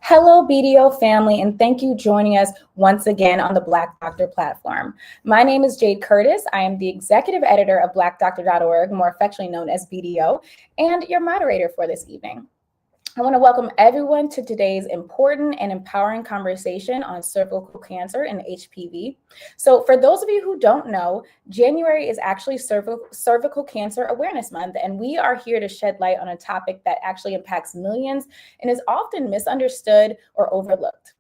Hello, BDO family, and thank you for joining us once again on the Black Doctor platform. My name is Jade Curtis. I am the executive editor of blackdoctor.org, more affectionately known as BDO, and your moderator for this evening. I want to welcome everyone to today's important and empowering conversation on cervical cancer and HPV. So for those of you who don't know, January is actually cervical cancer awareness month, and we are here to shed light on a topic that actually impacts millions and is often misunderstood or overlooked.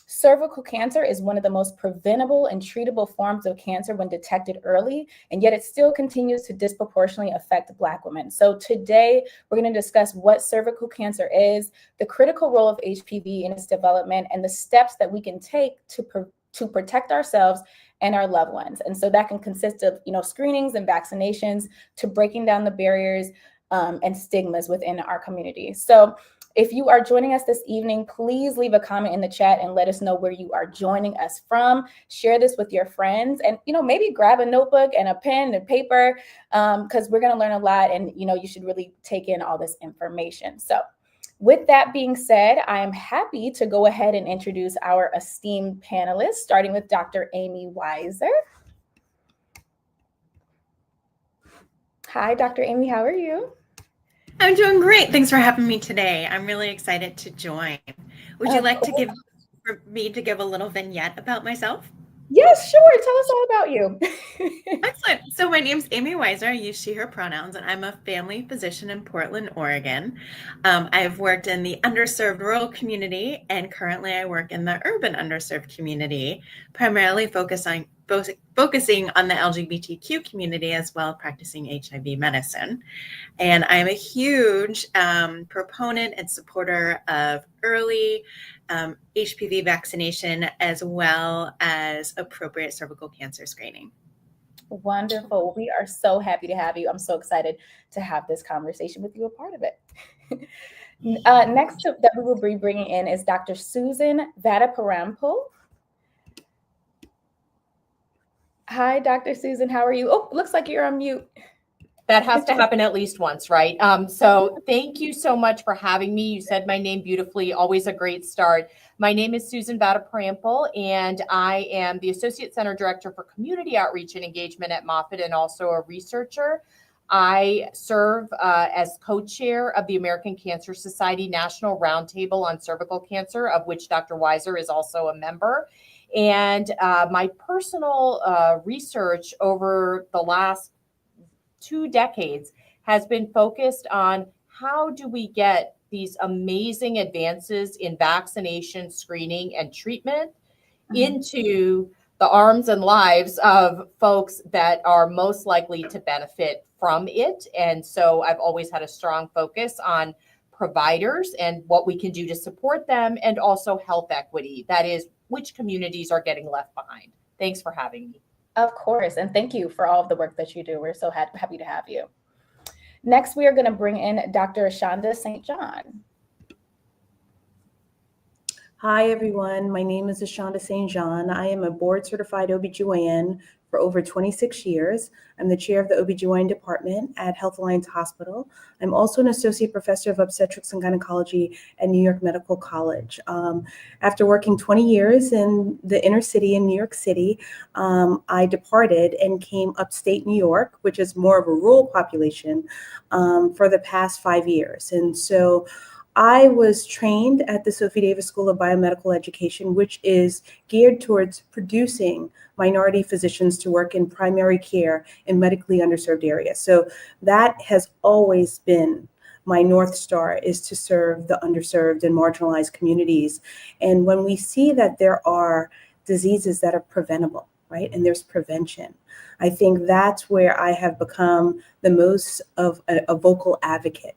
Cervical cancer is one of the most preventable and treatable forms of cancer when detected early, and yet it still continues to disproportionately affect Black women. So today, we're going to discuss what cervical cancer is, the critical role of HPV in its development, and the steps that we can take to protect ourselves and our loved ones. And so that can consist of, screenings and vaccinations to breaking down the barriers and stigmas within our community. So if you are joining us this evening, please leave a comment in the chat and let us know where you are joining us from. Share this with your friends and, maybe grab a notebook and a pen and paper because we're going to learn a lot and, you should really take in all this information. So with that being said, I am happy to go ahead and introduce our esteemed panelists, starting with Dr. Amy Weiser. Hi, Dr. Amy, how are you? I'm doing great. Thanks for having me today. I'm really excited to join. Would you like for me to give a little vignette about myself? Yes, sure. Tell us all about you. Excellent. So my name's Amy Weiser. I use she, her pronouns, and I'm a family physician in Portland, Oregon. I've worked in the underserved rural community, and currently I work in the urban underserved community, primarily focusing on the LGBTQ community as well as practicing HIV medicine. And I'm a huge proponent and supporter of early HPV vaccination as well as appropriate cervical cancer screening. Wonderful. We are so happy to have you. I'm so excited to have this conversation with you, a part of it. Next that we will be bringing in is Dr. Susan Vataparampil. Hi, Dr. Susan. How are you? Oh, looks like you're on mute. That has to happen at least once, right? So thank you so much for having me. You said my name beautifully, always a great start. My name is Susan Vataparampil, and I am the Associate Center Director for Community Outreach and Engagement at Moffitt and also a researcher. I serve as co-chair of the American Cancer Society National Roundtable on Cervical Cancer, of which Dr. Weiser is also a member. And my personal research over the last 2 decades has been focused on how do we get these amazing advances in vaccination, screening, and treatment into the arms and lives of folks that are most likely to benefit from it. And so I've always had a strong focus on providers and what we can do to support them, and also health equity, that is, which communities are getting left behind. Thanks for having me. Of course, and thank you for all of the work that you do. We're so happy to have you. Next, we are going to bring in Dr. Ashonda St. John. Hi, everyone. My name is Ashonda St. John. I am a board-certified OBGYN for over 26 years. I'm the chair of the OBGYN department at Health Alliance Hospital. I'm also an associate professor of obstetrics and gynecology at New York Medical College. After working 20 years in the inner city in New York City, I departed and came upstate New York, which is more of a rural population, for the past 5 years. And so I was trained at the Sophie Davis School of Biomedical Education, which is geared towards producing minority physicians to work in primary care in medically underserved areas. So that has always been my North Star, is to serve the underserved and marginalized communities. And when we see that there are diseases that are preventable, right, and there's prevention, I think that's where I have become the most of a vocal advocate.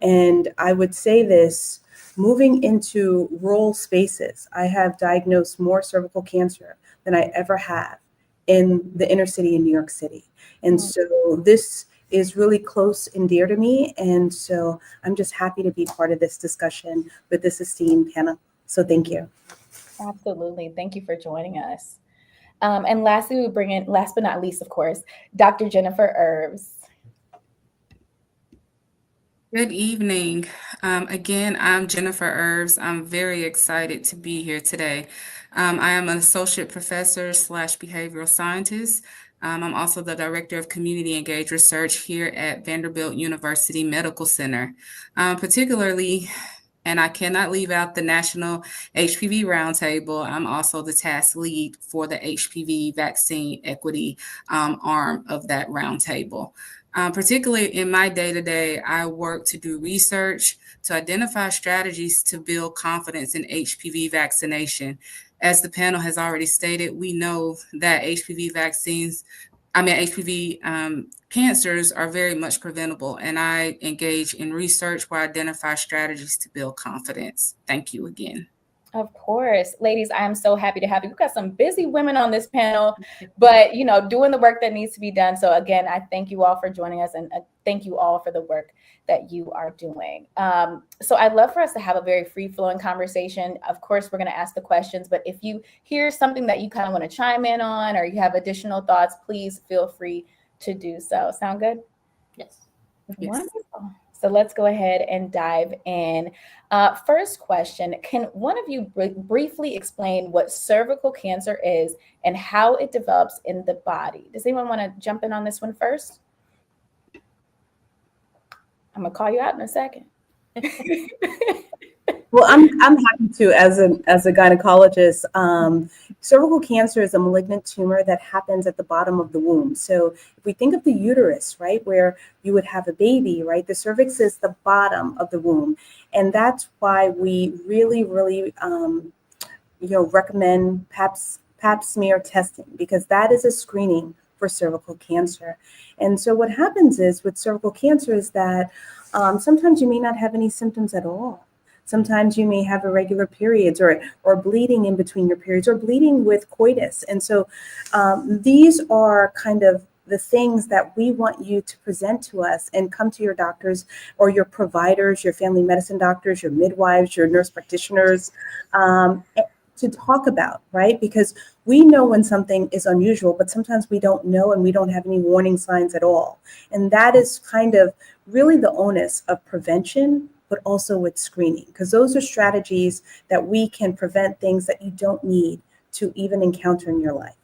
And I would say this, moving into rural spaces, I have diagnosed more cervical cancer than I ever have in the inner city in New York City. And so this is really close and dear to me. And so I'm just happy to be part of this discussion with this esteemed panel. So thank you. Absolutely. Thank you for joining us. And lastly, we bring in, last but not least, of course, Dr. Jennifer Irves. Good evening. Again, I'm Jennifer Irves. I'm very excited to be here today. I am an associate professor slash behavioral scientist. I'm also the director of community engaged research here at Vanderbilt University Medical Center. Particularly, and I cannot leave out the National HPV Roundtable. I'm also the task lead for the HPV vaccine equity arm of that roundtable. Particularly in my day-to-day, I work to do research to identify strategies to build confidence in HPV vaccination. As the panel has already stated, we know that HPV cancers are very much preventable, and I engage in research where I identify strategies to build confidence. Thank you again. Of course. Ladies, I am so happy to have you. We've got some busy women on this panel, but doing the work that needs to be done. So again, I thank you all for joining us, and thank you all for the work that you are doing. So I'd love for us to have a very free-flowing conversation. Of course, we're going to ask the questions, but if you hear something that you kind of want to chime in on, or you have additional thoughts, please feel free to do so. Sound good? Yes. Wonderful. So let's go ahead and dive in. First question, can one of you briefly explain what cervical cancer is and how it develops in the body? Does anyone want to jump in on this one first? I'm going to call you out in a second. Well, I'm happy to, as a gynecologist. Cervical cancer is a malignant tumor that happens at the bottom of the womb. So if we think of the uterus, right, where you would have a baby, right, the cervix is the bottom of the womb, and that's why we really, recommend Pap smear testing, because that is a screening for cervical cancer. And so what happens is with cervical cancer is that sometimes you may not have any symptoms at all. Sometimes you may have irregular periods or bleeding in between your periods or bleeding with coitus. And so these are kind of the things that we want you to present to us and come to your doctors or your providers, your family medicine doctors, your midwives, your nurse practitioners, to talk about, right? Because we know when something is unusual, but sometimes we don't know and we don't have any warning signs at all. And that is kind of really the onus of prevention, but also with screening, because those are strategies that we can prevent things that you don't need to even encounter in your life.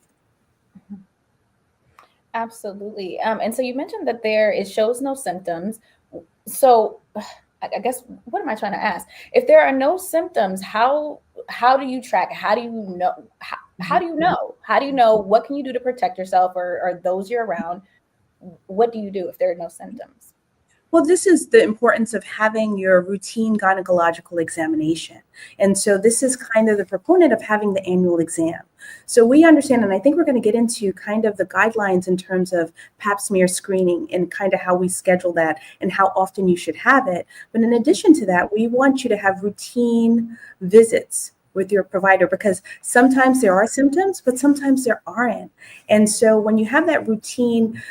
Absolutely. And so you mentioned that it shows no symptoms. So I guess, what am I trying to ask? If there are no symptoms, how do you track? How do you know? How do you know? How do you know? What can you do to protect yourself or those you're around? What do you do if there are no symptoms? Well, this is the importance of having your routine gynecological examination. And so this is kind of the proponent of having the annual exam. So we understand, and I think we're going to get into kind of the guidelines in terms of Pap smear screening and kind of how we schedule that and how often you should have it. But in addition to that, we want you to have routine visits with your provider, because sometimes there are symptoms, but sometimes there aren't. And so when you have that routine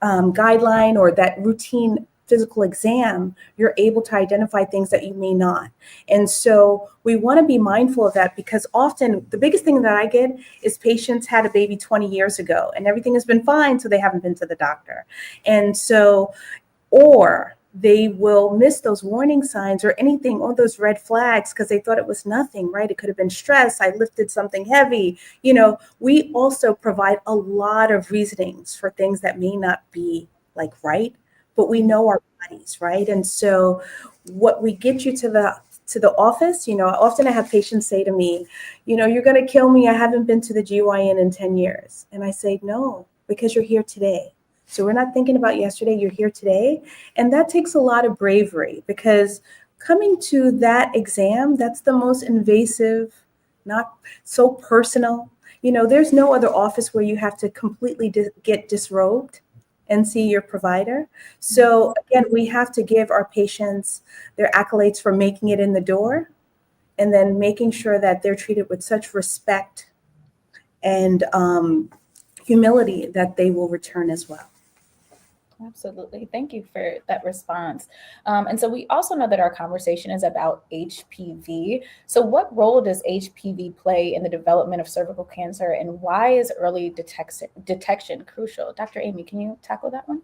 guideline or that routine physical exam, you're able to identify things that you may not. And so we want to be mindful of that, because often the biggest thing that I get is patients had a baby 20 years ago and everything has been fine, so they haven't been to the doctor. And so, or they will miss those warning signs or anything, or those red flags, because they thought it was nothing, right? It could have been stress. I lifted something heavy. We also provide a lot of reasonings for things that may not be right, but we know our bodies, right? And so what we get you to the office, often I have patients say to me, you're going to kill me. I haven't been to the GYN in 10 years. And I say, no, because you're here today. So we're not thinking about yesterday, you're here today. And that takes a lot of bravery, because coming to that exam, that's the most invasive, not so personal. There's no other office where you have to completely get disrobed and see your provider. So again, we have to give our patients their accolades for making it in the door, and then making sure that they're treated with such respect and humility that they will return as well. Absolutely. Thank you for that response. And so we also know that our conversation is about HPV. So what role does HPV play in the development of cervical cancer, and why is early detection crucial? Dr. Amy, can you tackle that one?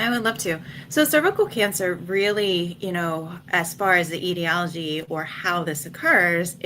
I would love to. So cervical cancer really, as far as the etiology or how this occurs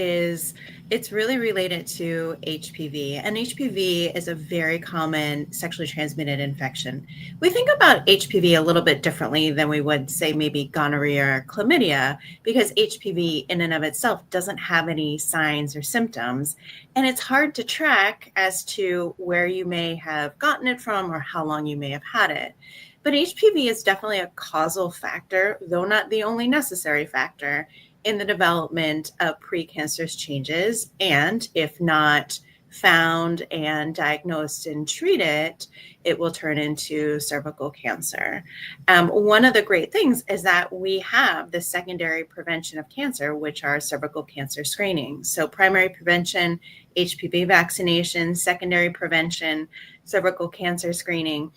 it's really related to HPV. And HPV is a very common sexually transmitted infection. We think about HPV a little bit differently than we would say maybe gonorrhea or chlamydia, because HPV in and of itself doesn't have any signs or symptoms. And it's hard to track as to where you may have gotten it from or how long you may have had it. But HPV is definitely a causal factor, though not the only necessary factor, in the development of precancerous changes. And if not found and diagnosed and treated, it will turn into cervical cancer. One of the great things is that we have the secondary prevention of cancer, which are cervical cancer screening. So primary prevention, HPV vaccination, secondary prevention, cervical cancer screening.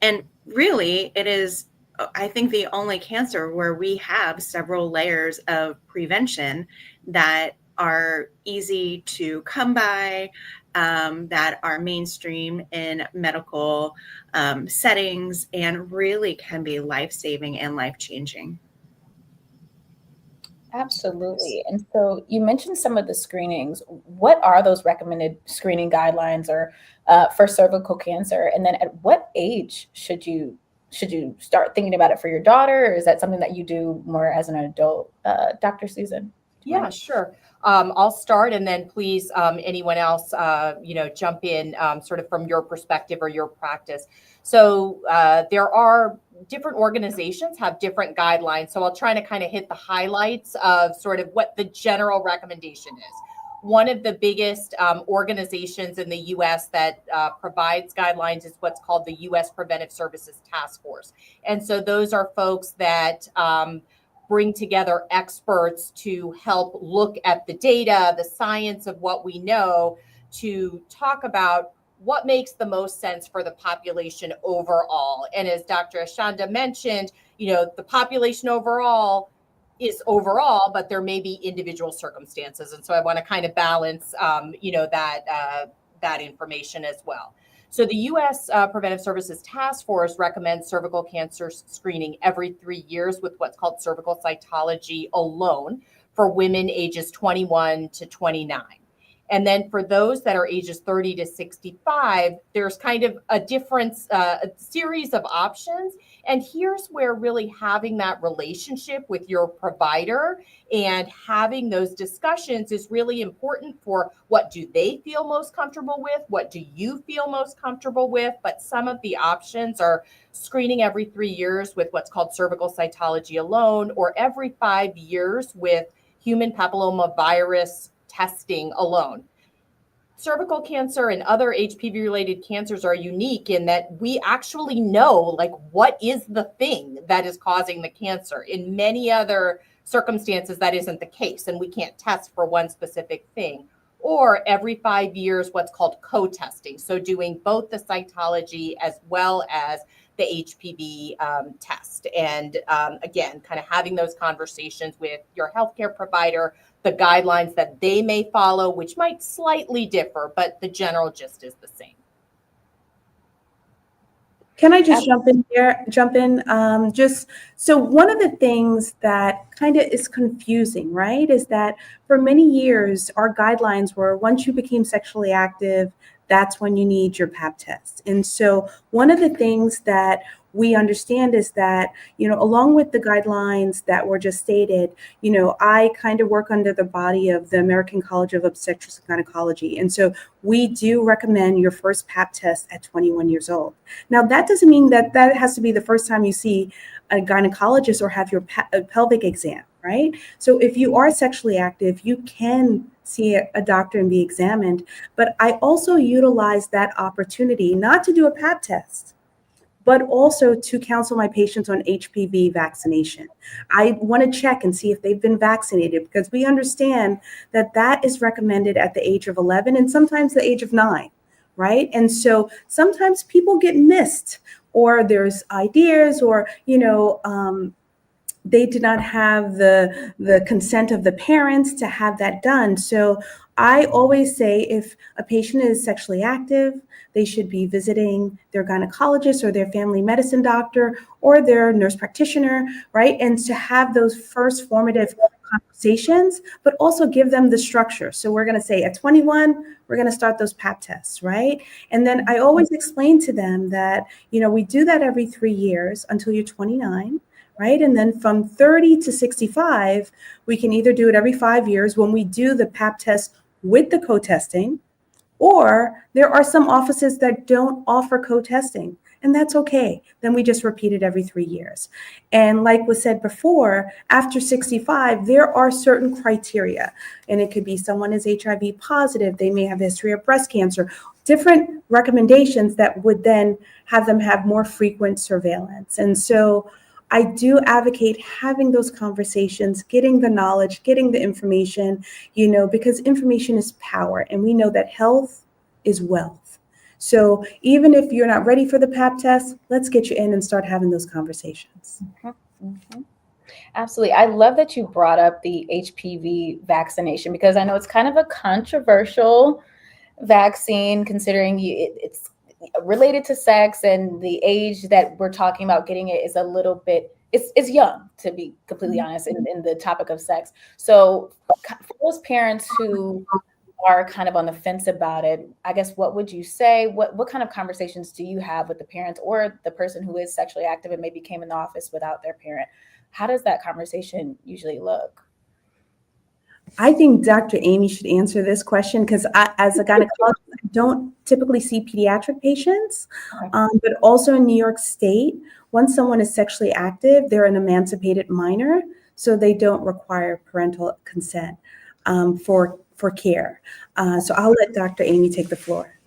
And really, it is, I think, the only cancer where we have several layers of prevention that are easy to come by, that are mainstream in medical settings, and really can be life-saving and life-changing. Absolutely. And so you mentioned some of the screenings. What are those recommended screening guidelines or for cervical cancer? And then at what age should you start thinking about it for your daughter, or is that something that you do more as an adult, Dr. Susan? Yeah, sure. I'll start, and then please, anyone else, jump in sort of from your perspective or your practice. So there are different organizations have different guidelines. So I'll try to kind of hit the highlights of sort of what the general recommendation is. One of the biggest organizations in the U.S. that provides guidelines is what's called the U.S. Preventive Services Task Force. And so those are folks that bring together experts to help look at the data, the science of what we know, to talk about what makes the most sense for the population overall. And as Dr. Ashanda mentioned, the population overall is overall, but there may be individual circumstances. And so I want to kind of balance, that information as well. So the U.S. Preventive Services Task Force recommends cervical cancer screening every 3 years with what's called cervical cytology alone for women ages 21 to 29. And then for those that are ages 30 to 65, there's kind of a different series of options. And here's where really having that relationship with your provider and having those discussions is really important for what do they feel most comfortable with? What do you feel most comfortable with? But some of the options are screening every 3 years with what's called cervical cytology alone, or every 5 years with human papillomavirus testing alone. Cervical cancer and other HPV-related cancers are unique in that we actually know, what is the thing that is causing the cancer. In many other circumstances, that isn't the case, and we can't test for one specific thing. Or every 5 years, what's called co-testing. So doing both the cytology as well as the HPV test. And again, kind of having those conversations with your healthcare provider, the guidelines that they may follow, which might slightly differ, but the general gist is the same. Can I just jump in there? So one of the things that kind of is confusing, right, is that for many years, our guidelines were once you became sexually active, that's when you need your Pap test. And so one of the things that we understand is that, along with the guidelines that were just stated, I kind of work under the body of the American College of Obstetrics and Gynecology. And so we do recommend your first Pap test at 21 years old. Now, that doesn't mean that has to be the first time you see a gynecologist or have your pelvic exam, right? So if you are sexually active, you can see a doctor and be examined. But I also utilize that opportunity not to do a Pap test, but also to counsel my patients on HPV vaccination. I want to check and see if they've been vaccinated, because we understand that that is recommended at the age of 11 and sometimes the age of 9, right? And so sometimes people get missed, or there's ideas, or, they did not have the consent of the parents to have that done. So I always say if a patient is sexually active, they should be visiting their gynecologist or their family medicine doctor or their nurse practitioner, right? And to have those first formative conversations, but also give them the structure. So we're going to say at 21, we're going to start those pap tests, right? And then I always explain to them that, we do that every 3 years until you're 29. Right. And then from 30 to 65, we can either do it every 5 years when we do the pap test with the co-testing, or there are some offices that don't offer co-testing, and that's okay. Then we just repeat it every 3 years. And like was said before, after 65, there are certain criteria, and it could be someone is HIV positive, they may have a history of breast cancer, different recommendations that would then have them have more frequent surveillance. And so I do advocate having those conversations, getting the knowledge, getting the information, because information is power, and we know that health is wealth. So even if you're not ready for the pap test, let's get you in and start having those conversations. Mm-hmm. Mm-hmm. Absolutely. I love that you brought up the HPV vaccination, because I know it's kind of a controversial vaccine, considering it's related to sex, and the age that we're talking about getting it is a little bit, it's young, to be completely honest, in the topic of sex. So for those parents who are kind of on the fence about it, I guess, what would you say? What kind of conversations do you have with the parents or the person who is sexually active and maybe came in the office without their parent? How does that conversation usually look? I think Dr. Amy should answer this question, because as a gynecologist, I don't typically see pediatric patients, but also in New York State, once someone is sexually active, they're an emancipated minor, so they don't require parental consent for care. So I'll let Dr. Amy take the floor.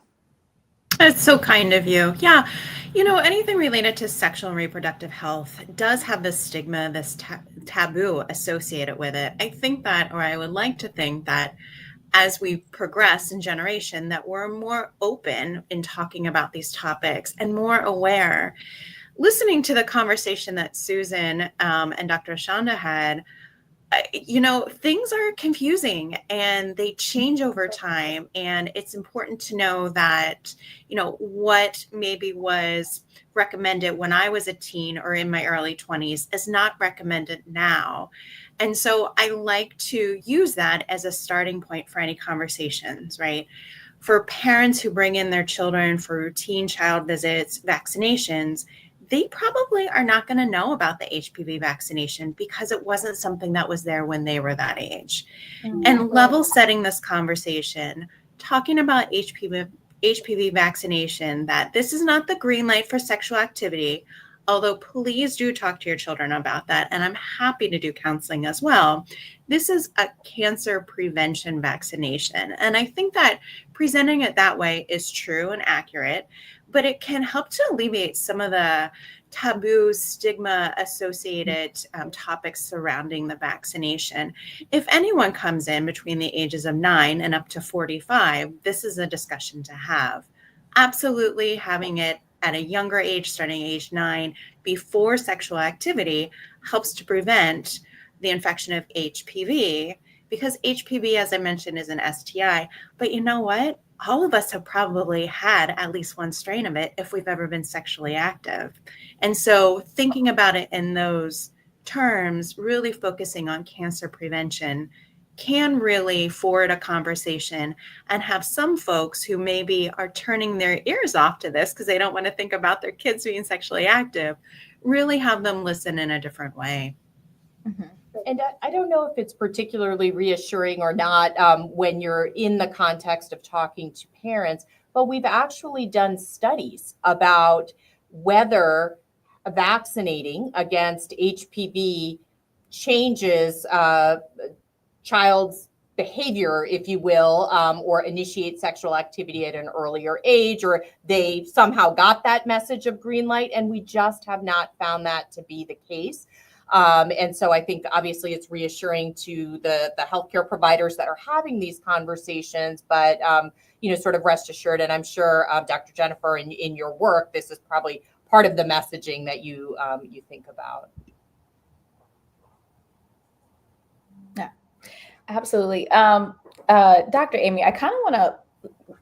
That's so kind of you. Yeah. Anything related to sexual and reproductive health does have this stigma, this taboo associated with it. I think that, or I would like to think that as we progress in generation, that we're more open in talking about these topics and more aware. Listening to the conversation that Susan and Dr. Ashanda had, things are confusing and they change over time. And it's important to know that, what maybe was recommended when I was a teen or in my early 20s is not recommended now. And so I like to use that as a starting point for any conversations, right? For parents who bring in their children for routine child visits, vaccinations, they probably are not going to know about the HPV vaccination because it wasn't something that was there when they were that age. Mm-hmm. And level setting this conversation, talking about HPV vaccination, that this is not the green light for sexual activity, although please do talk to your children about that. And I'm happy to do counseling as well. This is a cancer prevention vaccination. And I think that presenting it that way is true and accurate, but it can help to alleviate some of the taboo, stigma associated topics surrounding the vaccination. If anyone comes in between the ages of 9 and up to 45, this is a discussion to have. Absolutely having it at a younger age, starting age 9, before sexual activity, helps to prevent the infection of HPV, because HPV, as I mentioned, is an STI. But you know what? All of us have probably had at least one strain of it if we've ever been sexually active. And so thinking about it in those terms, really focusing on cancer prevention, can really forward a conversation and have some folks who maybe are turning their ears off to this because they don't want to think about their kids being sexually active, really have them listen in a different way. Mm-hmm. And I don't know if it's particularly reassuring or not when you're in the context of talking to parents, but we've actually done studies about whether vaccinating against HPV changes child's behavior, if you will, or initiate sexual activity at an earlier age, or they somehow got that message of green light, and we just have not found that to be the case. And so I think obviously it's reassuring to the healthcare providers that are having these conversations, but, sort of rest assured, and I'm sure, Dr. Jennifer, in your work, this is probably part of the messaging that you think about. Absolutely. Dr. Amy, I kind of want to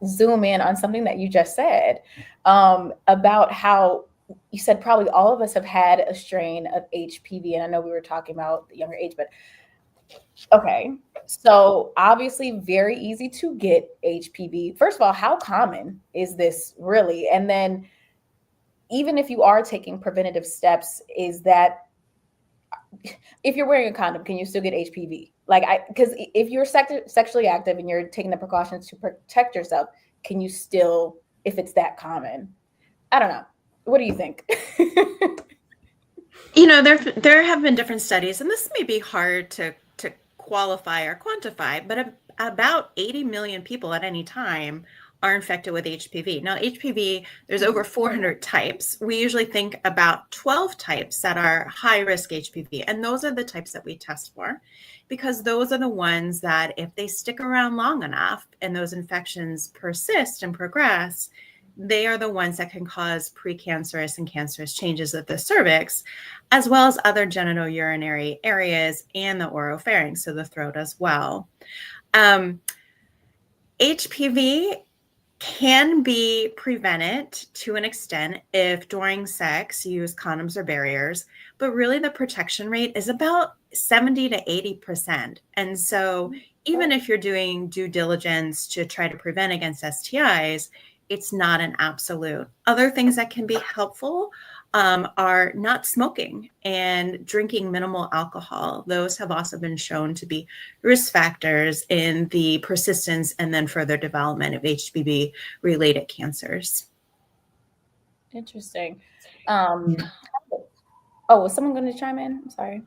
zoom in on something that you just said about how you said probably all of us have had a strain of HPV. And I know we were talking about the younger age, but okay. So obviously very easy to get HPV. First of all, how common is this really? And then even if you are taking preventative steps, is that if you're wearing a condom, can you still get HPV? Because if you're sexually active and you're taking the precautions to protect yourself, can you still, if it's that common? I don't know. What do you think? There have been different studies, and this may be hard to qualify or quantify, but about 80 million people at any time are infected with HPV. Now, HPV, there's over 400 types. We usually think about 12 types that are high-risk HPV, and those are the types that we test for, because those are the ones that if they stick around long enough and those infections persist and progress, they are the ones that can cause precancerous and cancerous changes of the cervix, as well as other genitourinary areas and the oropharynx, so the throat as well. HPV can be prevented to an extent if during sex you use condoms or barriers, but really the protection rate is about 70 to 80%. And so even if you're doing due diligence to try to prevent against STIs, it's not an absolute. Other things that can be helpful are not smoking and drinking minimal alcohol. Those have also been shown to be risk factors in the persistence and then further development of HPV-related cancers. Interesting. Was someone going to chime in? I'm sorry.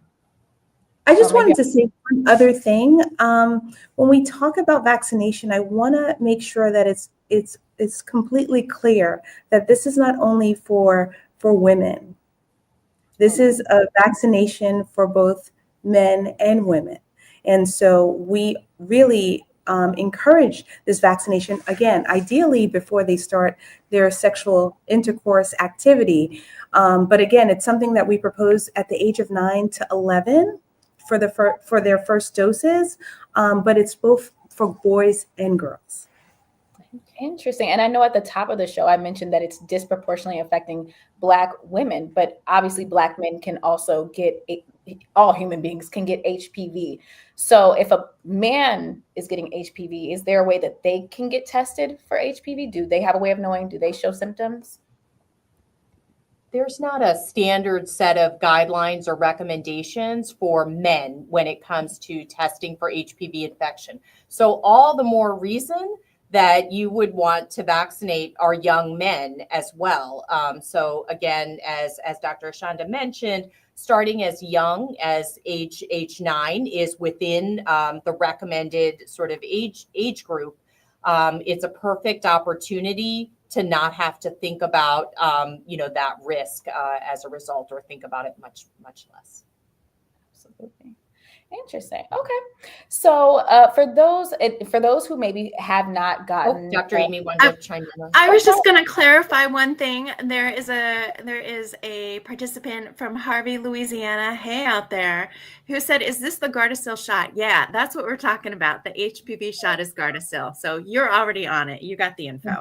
I just wanted to say one other thing. When we talk about vaccination, I want to make sure that it's completely clear that this is not only for women. This is a vaccination for both men and women. And so we really encourage this vaccination, again, ideally before they start their sexual intercourse activity. But again, it's something that we propose at the age of 9 to 11 for their first doses, but it's both for boys and girls. Interesting. And I know at the top of the show, I mentioned that it's disproportionately affecting Black women, but obviously Black men can also all human beings can get HPV. So if a man is getting HPV, is there a way that they can get tested for HPV? Do they have a way of knowing? Do they show symptoms? There's not a standard set of guidelines or recommendations for men when it comes to testing for HPV infection. So all the more reason that you would want to vaccinate our young men as well. So again, as Dr. Ashanda mentioned, starting as young as age 9 is within the recommended sort of age group. It's a perfect opportunity to not have to think about that risk as a result, or think about it much less. Absolutely. Interesting. Okay. So for those who maybe have not gotten, Dr. Amy wanted to chime in. I was just going to clarify one thing. There is a participant from Harvey, Louisiana, hey out there, who said, "Is this the Gardasil shot?" Yeah, that's what we're talking about. The HPV shot is Gardasil. So you're already on it. You got the info.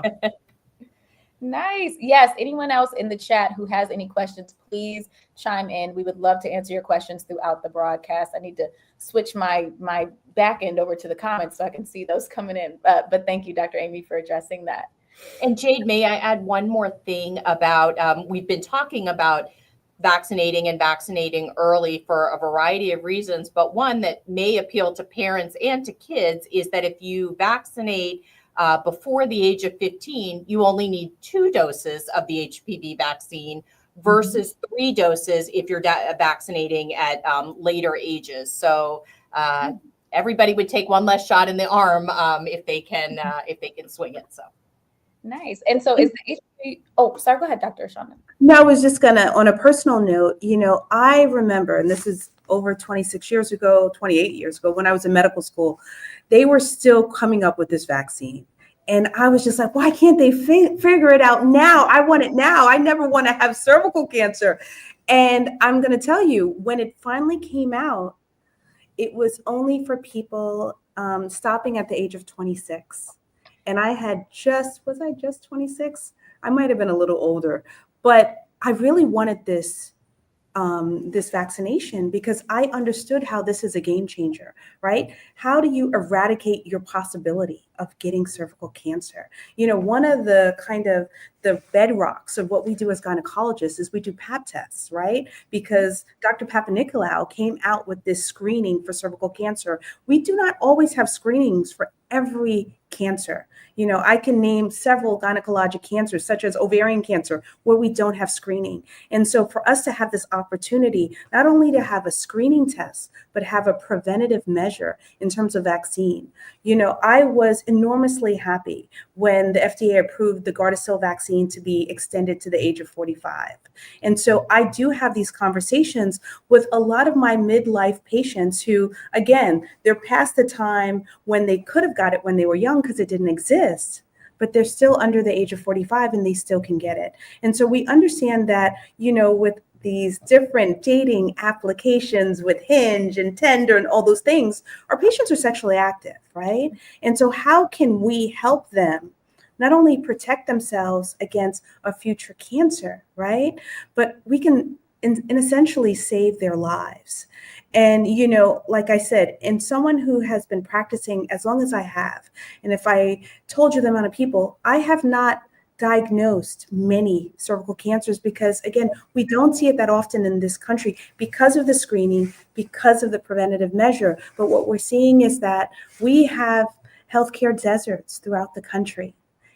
Nice. Yes. Anyone else in the chat who has any questions, please chime in. We would love to answer your questions throughout the broadcast. I need to switch my back end over to the comments so I can see those coming in. But thank you, Dr. Amy, for addressing that. And Jade, may I add one more thing about, we've been talking about vaccinating and vaccinating early for a variety of reasons, but one that may appeal to parents and to kids is that if you vaccinate before the age of 15, you only need 2 doses of the HPV vaccine versus 3 doses if you're vaccinating at later ages. So everybody would take one less shot in the arm if they can swing it. So nice. And so is the HPV? Oh, sorry. Go ahead, Dr. Ashanda. No, I was just gonna, on a personal note, I remember, and this is over 28 years ago, when I was in medical school, they were still coming up with this vaccine. And I was just like, why can't they figure it out now? I want it now. I never want to have cervical cancer. And I'm going to tell you, when it finally came out, it was only for people stopping at the age of 26. And I had was I just 26? I might have been a little older, but I really wanted this vaccination because I understood how this is a game changer, right? How do you eradicate your possibility of getting cervical cancer? You know, one of the kind of the bedrocks of what we do as gynecologists is we do pap tests, right? Because Dr. Papanikolaou came out with this screening for cervical cancer. We do not always have screenings for every cancer. You know, I can name several gynecologic cancers, such as ovarian cancer, where we don't have screening. And so for us to have this opportunity, not only to have a screening test, but have a preventative measure in terms of vaccine. You know, I was enormously happy when the FDA approved the Gardasil vaccine to be extended to the age of 45. And so I do have these conversations with a lot of my midlife patients who, again, they're past the time when they could have got it when they were young because it didn't exist, but they're still under the age of 45 and they still can get it. And so we understand that, you know, with these different dating applications with Hinge and Tinder and all those things, our patients are sexually active, right? And so how can we help them not only protect themselves against a future cancer, right? But we can essentially save their lives. And, you know, like I said, in someone who has been practicing as long as I have, and if I told you the amount of people, I have not diagnosed many cervical cancers because, again, we don't see it that often in this country because of the screening, because of the preventative measure. But what we're seeing is that we have healthcare deserts throughout the country.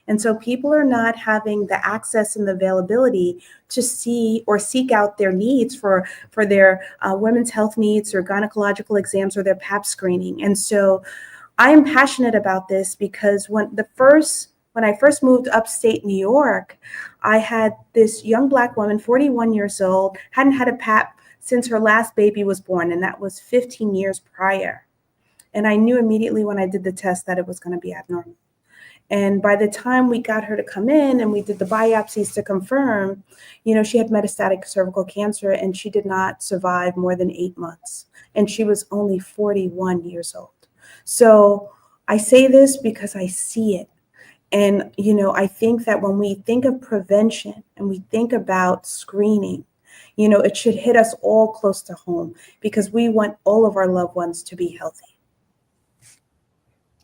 And so people are not having the access and the availability to see or seek out their needs for their women's health needs or gynecological exams or their pap screening. And so I am passionate about this because when I first moved upstate New York, I had this young Black woman, 41 years old, hadn't had a pap since her last baby was born, and that was 15 years prior. And I knew immediately when I did the test that it was going to be abnormal. And by the time we got her to come in and we did the biopsies to confirm, you know, she had metastatic cervical cancer and she did not survive more than 8 months. And she was only 41 years old. So I say this because I see it. And, you know, I think that when we think of prevention and we think about screening, you know, it should hit us all close to home because we want all of our loved ones to be healthy.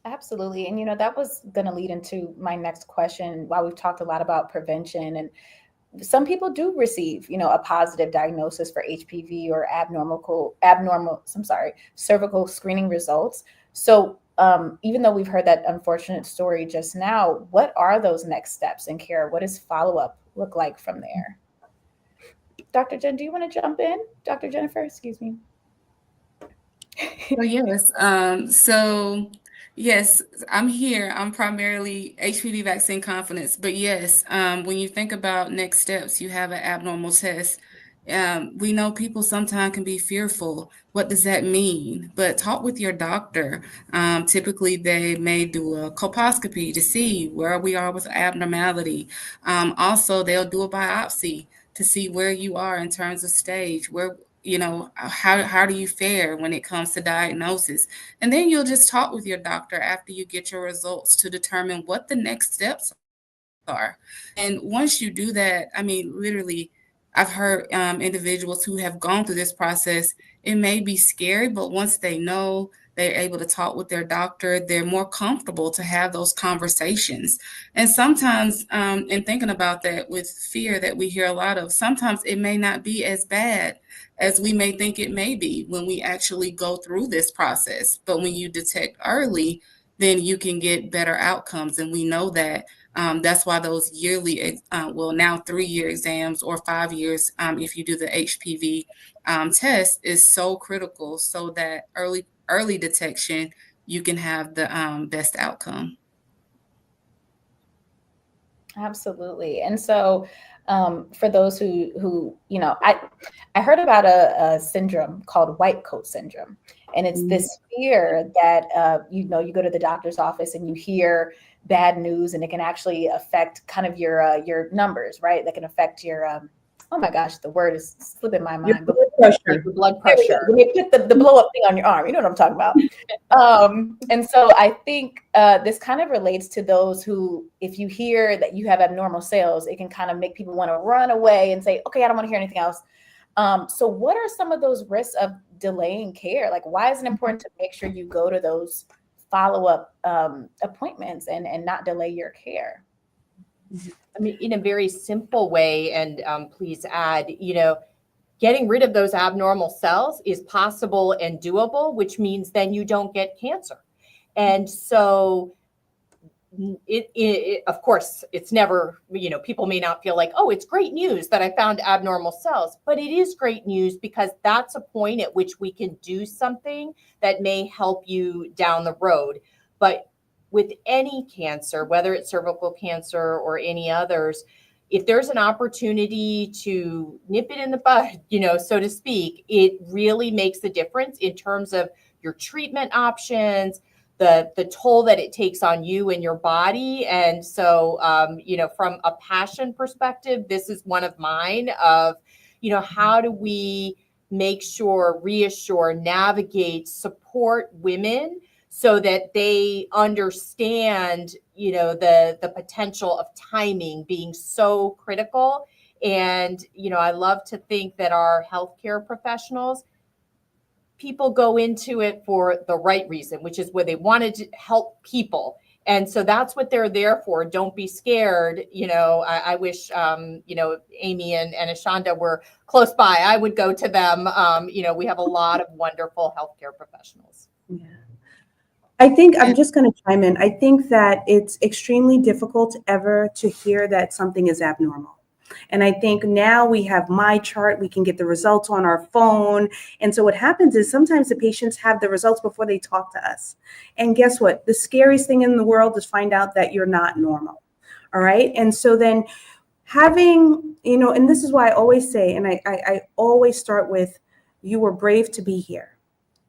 Absolutely. And, you know, that was going to lead into my next question. While we've talked a lot about prevention, and some people do receive, you know, a positive diagnosis for HPV or cervical screening results. So even though we've heard that unfortunate story just now, what are those next steps in care? What does follow-up look like from there? Dr. Jen, do you want to jump in? Dr. Jennifer, excuse me. Yes, I'm here. I'm primarily HPV vaccine confidence, but yes, when you think about next steps, you have an abnormal test. We know people sometimes can be fearful. What does that mean? But talk with your doctor. Typically, they may do a colposcopy to see where we are with abnormality. Also, they'll do a biopsy to see where you are in terms of stage, where, you know, how do you fare when it comes to diagnosis? And then you'll just talk with your doctor after you get your results to determine what the next steps are. And once you do that, I mean, literally, I've heard individuals who have gone through this process, it may be scary, but once they know, they're able to talk with their doctor, they're more comfortable to have those conversations. And sometimes, in thinking about that with fear that we hear a lot of, sometimes it may not be as bad as we may think it may be when we actually go through this process. But when you detect early, then you can get better outcomes. And we know that. That's why those yearly, now 3-year exams or 5 years, if you do the HPV test, is so critical so that early detection, you can have the best outcome. Absolutely. And so for those who, you know, I heard about a syndrome called white coat syndrome. And it's this fear that, you know, you go to the doctor's office and you hear bad news and it can actually affect kind of your numbers, right? That can affect your, oh my gosh, the word is slipping my mind. But like your blood There we go. pressure. When they put the blow up thing on your arm, you know what I'm talking about. And so I think this kind of relates to those who, if you hear that you have abnormal cells, it can kind of make people want to run away and say, okay, I don't want to hear anything else. So what are some of those risks of delaying care? Like, why is it important to make sure you go to those follow-up appointments and not delay your care? I mean, in a very simple way, and please add, getting rid of those abnormal cells is possible and doable, which means then you don't get cancer. And so of course, it's never, people may not feel like, oh, it's great news that I found abnormal cells, but it is great news because that's a point at which we can do something that may help you down the road. But with any cancer, whether it's cervical cancer or any others, if there's an opportunity to nip it in the bud, so to speak, it really makes a difference in terms of your treatment options, the toll that it takes on you and your body. And so, from a passion perspective, this is one of mine of, how do we make sure, reassure, navigate, support women so that they understand, the potential of timing being so critical. And, I love to think that our healthcare professionals, people go into it for the right reason, which is where they wanted to help people. And so that's what they're there for. Don't be scared. I wish, Amy and Ashonda were close by. I would go to them. We have a lot of wonderful healthcare professionals. Yeah. I think I'm just going to chime in. I think that it's extremely difficult ever to hear that something is abnormal. And I think now we have My Chart, we can get the results on our phone. And so what happens is sometimes the patients have the results before they talk to us. And guess what? The scariest thing in the world is find out that you're not normal. All right. And so then having, and this is why I always say, and I always start with, you were brave to be here,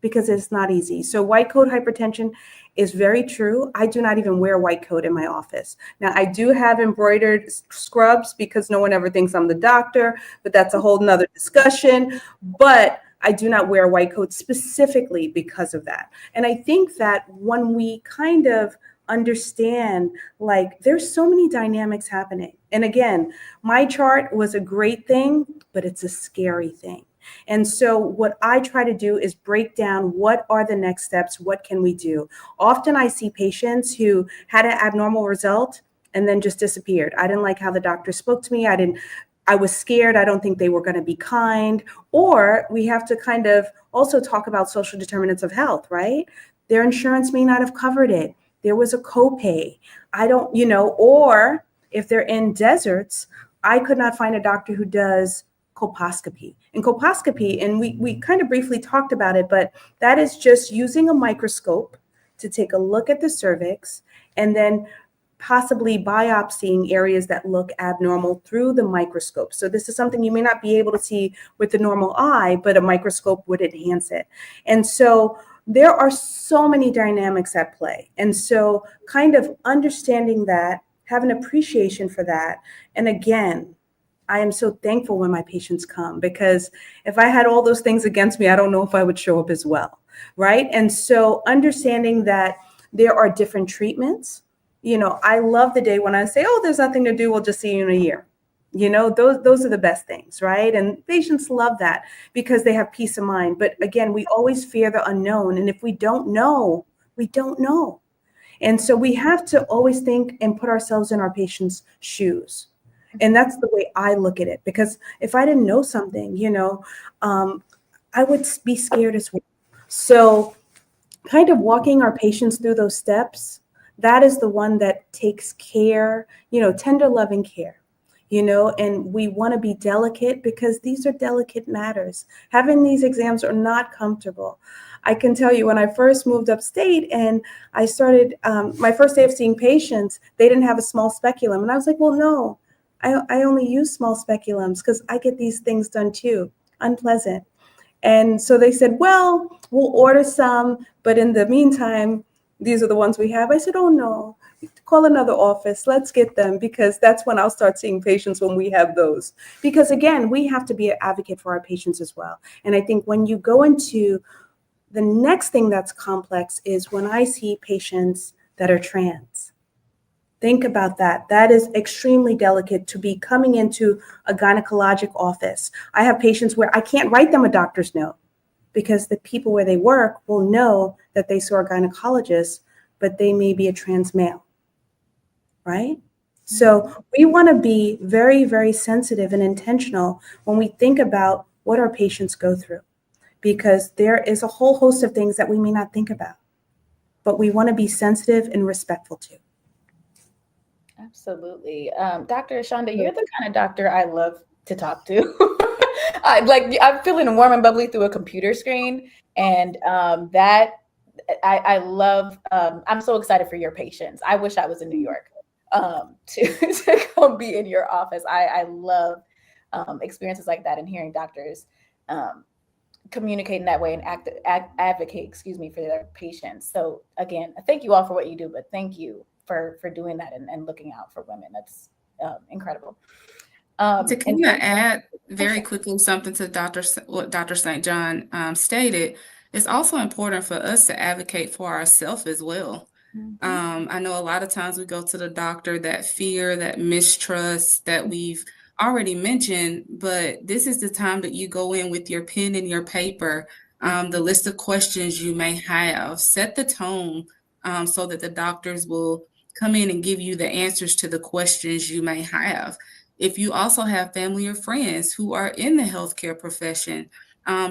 because it's not easy. So white coat hypertension is very true. I do not even wear white coat in my office. Now, I do have embroidered scrubs because no one ever thinks I'm the doctor, but that's a whole nother discussion. But I do not wear white coat specifically because of that. And I think that when we kind of understand, like, there's so many dynamics happening. And again, My Chart was a great thing, but it's a scary thing. And so what I try to do is break down what are the next steps, what can we do? Often I see patients who had an abnormal result and then just disappeared. I didn't like how the doctor spoke to me. I was scared. I don't think they were going to be kind. Or we have to kind of also talk about social determinants of health, right? Their insurance may not have covered it. There was a copay. Or if they're in deserts, I could not find a doctor who does colposcopy. And we kind of briefly talked about it, but that is just using a microscope to take a look at the cervix and then possibly biopsying areas that look abnormal through the microscope. So this is something you may not be able to see with the normal eye, but a microscope would enhance it. And so there are so many dynamics at play. And so kind of understanding that, have an appreciation for that. And again, I am so thankful when my patients come, because if I had all those things against me, I don't know if I would show up as well, right? And so understanding that there are different treatments, I love the day when I say, oh, there's nothing to do, we'll just see you in a year. Those are the best things, right? And patients love that because they have peace of mind. But again, we always fear the unknown. And if we don't know, we don't know. And so we have to always think and put ourselves in our patients' shoes. And that's the way I look at it, because if I didn't know something, I would be scared as well. So kind of walking our patients through those steps, that is the one that takes care, tender, loving care, and we want to be delicate because these are delicate matters. Having these exams are not comfortable. I can tell you, when I first moved upstate and I started my first day of seeing patients, they didn't have a small speculum. And I was like, well, no. I only use small speculums because I get these things done too, unpleasant. And so they said, well, we'll order some, but in the meantime, these are the ones we have. I said, oh no, call another office. Let's get them, because that's when I'll start seeing patients, when we have those. Because again, we have to be an advocate for our patients as well. And I think when you go into the next thing that's complex is when I see patients that are trans. Think about that. That is extremely delicate to be coming into a gynecologic office. I have patients where I can't write them a doctor's note because the people where they work will know that they saw a gynecologist, but they may be a trans male, right? So we want to be very, very sensitive and intentional when we think about what our patients go through, because there is a whole host of things that we may not think about, but we want to be sensitive and respectful to. Absolutely. Dr. Shonda, you're the kind of doctor I love to talk to. I'm feeling warm and bubbly through a computer screen. And I love, I'm so excited for your patients. I wish I was in New York to come be in your office. I love experiences like that and hearing doctors communicate in that way and advocate, for their patients. So again, thank you all for what you do, but thank you for doing that and looking out for women. That's incredible. To kind of add very quickly something to what Dr. St. John stated, it's also important for us to advocate for ourselves as well. I know a lot of times we go to the doctor, that fear, that mistrust that we've already mentioned, but this is the time that you go in with your pen and your paper, the list of questions you may have, set the tone so that the doctors will come in and give you the answers to the questions you may have. If you also have family or friends who are in the healthcare profession,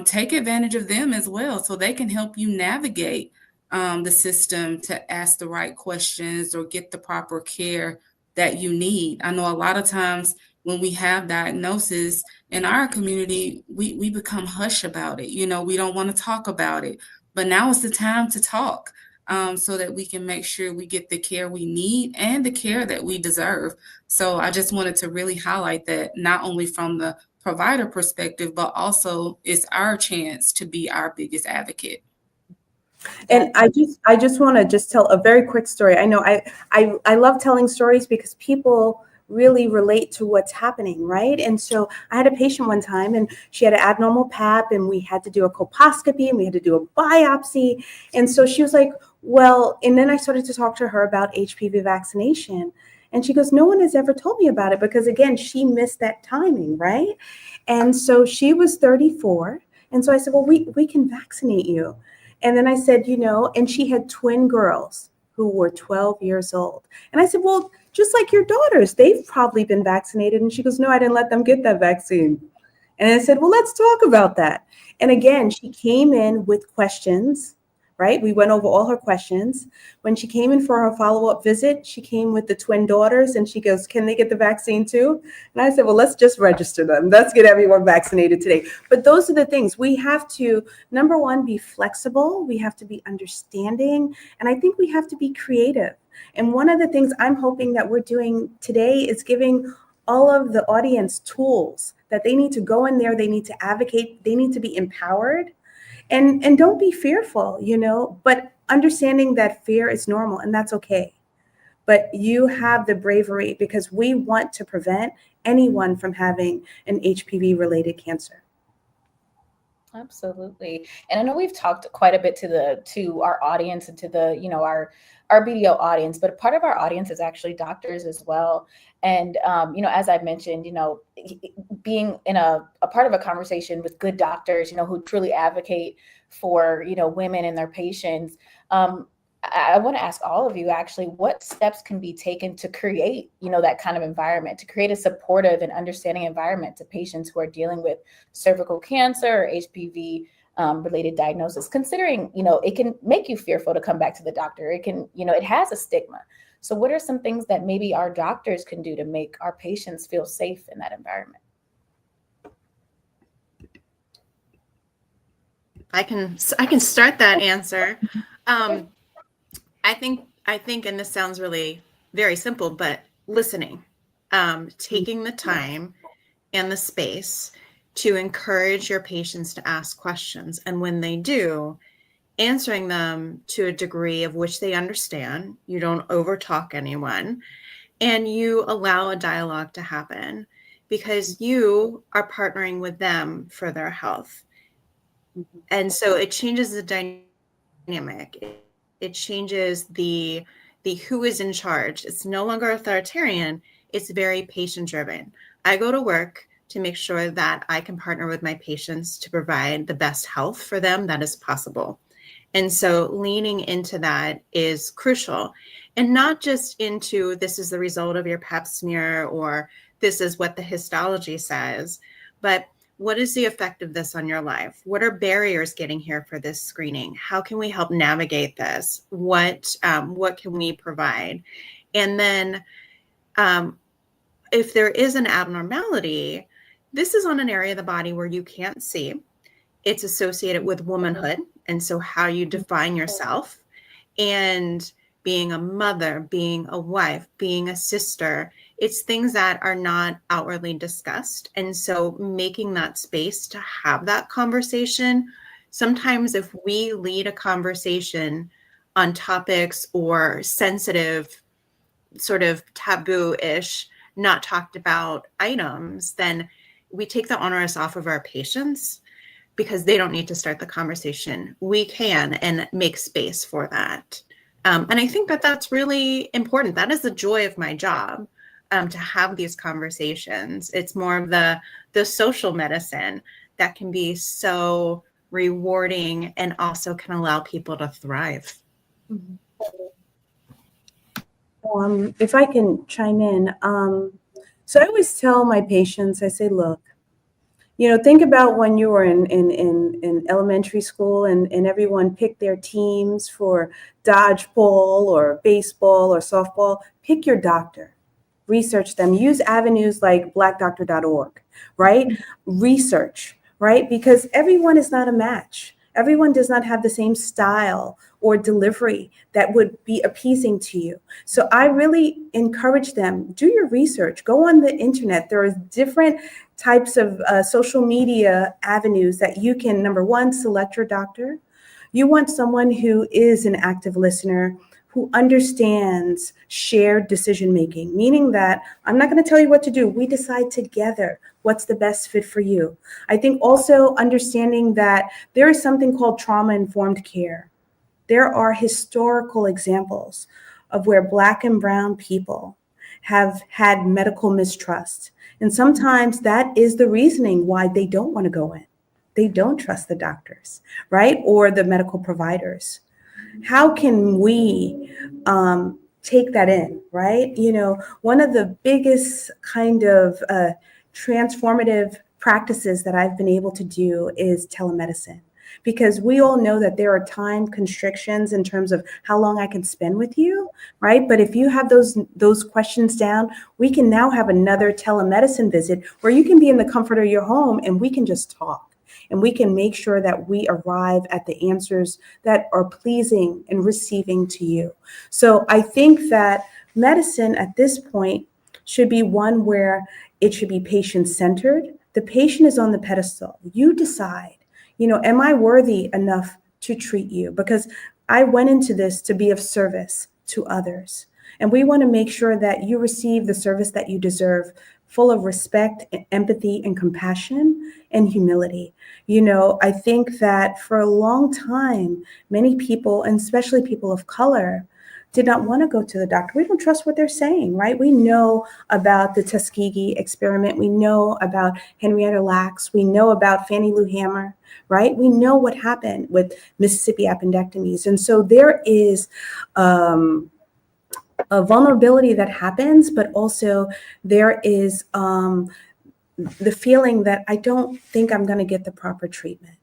take advantage of them as well so they can help you navigate the system to ask the right questions or get the proper care that you need. I know a lot of times when we have diagnosis in our community, we become hush about it. We don't want to talk about it, but now is the time to talk. So that we can make sure we get the care we need and the care that we deserve. So I just wanted to really highlight that, not only from the provider perspective, but also it's our chance to be our biggest advocate. And I just want to just tell a very quick story. I know I love telling stories because people really relate to what's happening, right? And so I had a patient one time and she had an abnormal pap and we had to do a colposcopy and we had to do a biopsy. And so she was like, well, and then I started to talk to her about HPV vaccination. And she goes, no one has ever told me about it, because again, she missed that timing, right? And so she was 34. And so I said, well, we can vaccinate you. And then I said, and she had twin girls who were 12 years old. And I said, well, just like your daughters, they've probably been vaccinated. And she goes, no, I didn't let them get that vaccine. And I said, well, let's talk about that. And again, she came in with questions, right? We went over all her questions. When she came in for her follow-up visit, she came with the twin daughters and she goes, can they get the vaccine too? And I said, well, let's just register them. Let's get everyone vaccinated today. But those are the things we have to, number one, be flexible. We have to be understanding. And I think we have to be creative. And one of the things I'm hoping that we're doing today is giving all of the audience tools that they need to go in there. They need to advocate. They need to be empowered. And don't be fearful, but understanding that fear is normal and that's okay. But you have the bravery, because we want to prevent anyone from having an HPV related cancer. Absolutely. And I know we've talked quite a bit to our audience and to the, our BDO audience, but part of our audience is actually doctors as well. And, as I mentioned, being in a part of a conversation with good doctors, who truly advocate for, women and their patients. I want to ask all of you, actually, what steps can be taken to create, that kind of environment, to create a supportive and understanding environment to patients who are dealing with cervical cancer or HPV related diagnosis, considering, it can make you fearful to come back to the doctor. It can, it has a stigma. So what are some things that maybe our doctors can do to make our patients feel safe in that environment? I can start that answer. I think, and this sounds really very simple, but listening, taking the time and the space to encourage your patients to ask questions. And when they do, answering them to a degree of which they understand. You don't overtalk anyone, and you allow a dialogue to happen because you are partnering with them for their health. And so it changes the dynamic. It changes the who is in charge. It's no longer authoritarian. It's very patient driven. I go to work to make sure that I can partner with my patients to provide the best health for them that is possible. And so leaning into that is crucial, and not just into this is the result of your pap smear or this is what the histology says, but what is the effect of this on your life? What are barriers getting here for this screening? How can we help navigate this? What can we provide? And then if there is an abnormality, this is on an area of the body where you can't see. It's associated with womanhood, and so how you define yourself, and being a mother, being a wife, being a sister. It's things that are not outwardly discussed. And so making that space to have that conversation, sometimes if we lead a conversation on topics or sensitive, sort of taboo-ish, not talked about items, then we take the onus off of our patients because they don't need to start the conversation. We can, and make space for that. And I think that that's really important. That is the joy of my job, to have these conversations. It's more of the social medicine that can be so rewarding and also can allow people to thrive. If I can chime in, so I always tell my patients, I say, look, think about when you were in elementary school and everyone picked their teams for dodgeball or baseball or softball. Pick your doctor, research them, use avenues like blackdoctor.org, right? Research, right? Because everyone is not a match. Everyone does not have the same style or delivery that would be appeasing to you. So I really encourage them, do your research, go on the internet. There are different types of social media avenues that you can, number one, select your doctor. You want someone who is an active listener, who understands shared decision-making, meaning that I'm not going to tell you what to do. We decide together what's the best fit for you. I think also understanding that there is something called trauma-informed care. There are historical examples of where Black and Brown people have had medical mistrust. And sometimes that is the reasoning why they don't want to go in. They don't trust the doctors, right? Or the medical providers. How can we take that in, right? One of the biggest kind of transformative practices that I've been able to do is telemedicine, because we all know that there are time constrictions in terms of how long I can spend with you, right? But if you have those questions down, we can now have another telemedicine visit where you can be in the comfort of your home and we can just talk. And we can make sure that we arrive at the answers that are pleasing and receiving to you. So I think that medicine at this point should be one where it should be patient-centered. The patient is on the pedestal. You decide, am I worthy enough to treat you? Because I went into this to be of service to others. And we want to make sure that you receive the service that you deserve, full of respect, and empathy, and compassion, and humility. I think that for a long time, many people, and especially people of color, did not want to go to the doctor. We don't trust what they're saying, right? We know about the Tuskegee experiment. We know about Henrietta Lacks. We know about Fannie Lou Hamer, right? We know what happened with Mississippi appendectomies. And so there is a vulnerability that happens, but also there is the feeling that I don't think I'm going to get the proper treatment.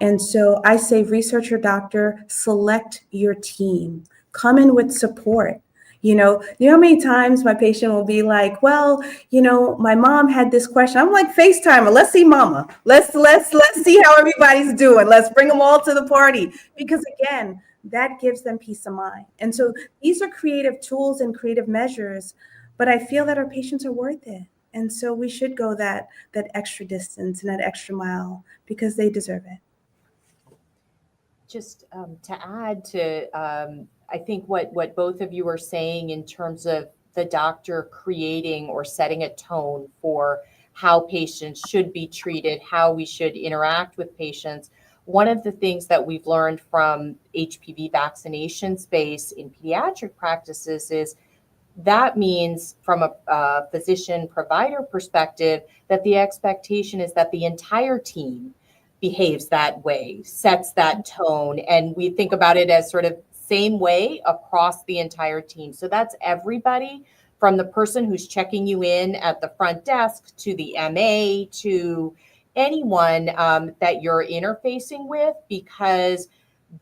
And so I say, research your doctor, select your team, come in with support. You know how many times my patient will be like, well, my mom had this question. I'm like, FaceTime her. Let's see mama. Let's see how everybody's doing. Let's bring them all to the party. Because again, that gives them peace of mind. And so these are creative tools and creative measures, but I feel that our patients are worth it. And so we should go that extra distance and that extra mile because they deserve it. just to add to, I think what both of you are saying in terms of the doctor creating or setting a tone for how patients should be treated, how we should interact with patients. One of the things that we've learned from HPV vaccination space in pediatric practices is that means from a physician provider perspective that the expectation is that the entire team behaves that way, sets that tone, and we think about it as sort of same way across the entire team. So that's everybody from the person who's checking you in at the front desk to the MA to anyone that you're interfacing with, because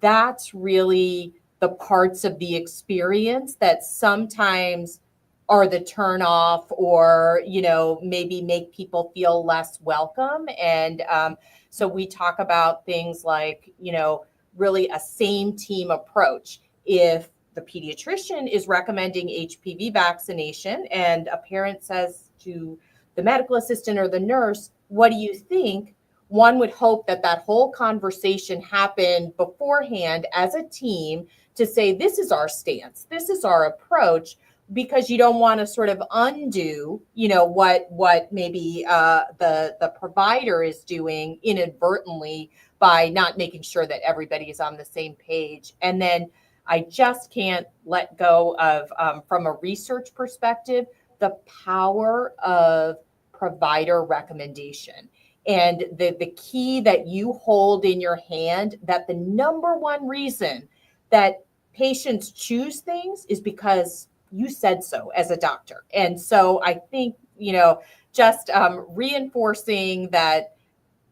that's really the parts of the experience that sometimes are the turn off or, maybe make people feel less welcome. And so we talk about things like, really a same team approach. If the pediatrician is recommending HPV vaccination and a parent says to the medical assistant or the nurse, what do you think? One would hope that that whole conversation happened beforehand as a team to say, this is our stance, this is our approach, because you don't want to sort of undo, what maybe the provider is doing inadvertently by not making sure that everybody is on the same page. And then I just can't let go of, from a research perspective, the power of provider recommendation. And the key that you hold in your hand, that the number one reason that patients choose things is because you said so as a doctor. And so I think, just reinforcing that,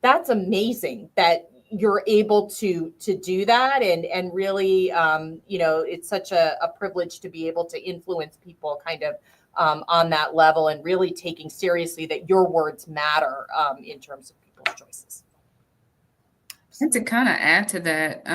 that's amazing that you're able to do that. And really, it's such a privilege to be able to influence people kind of on that level, and really taking seriously that your words matter in terms of people's choices. And to kind of add to that,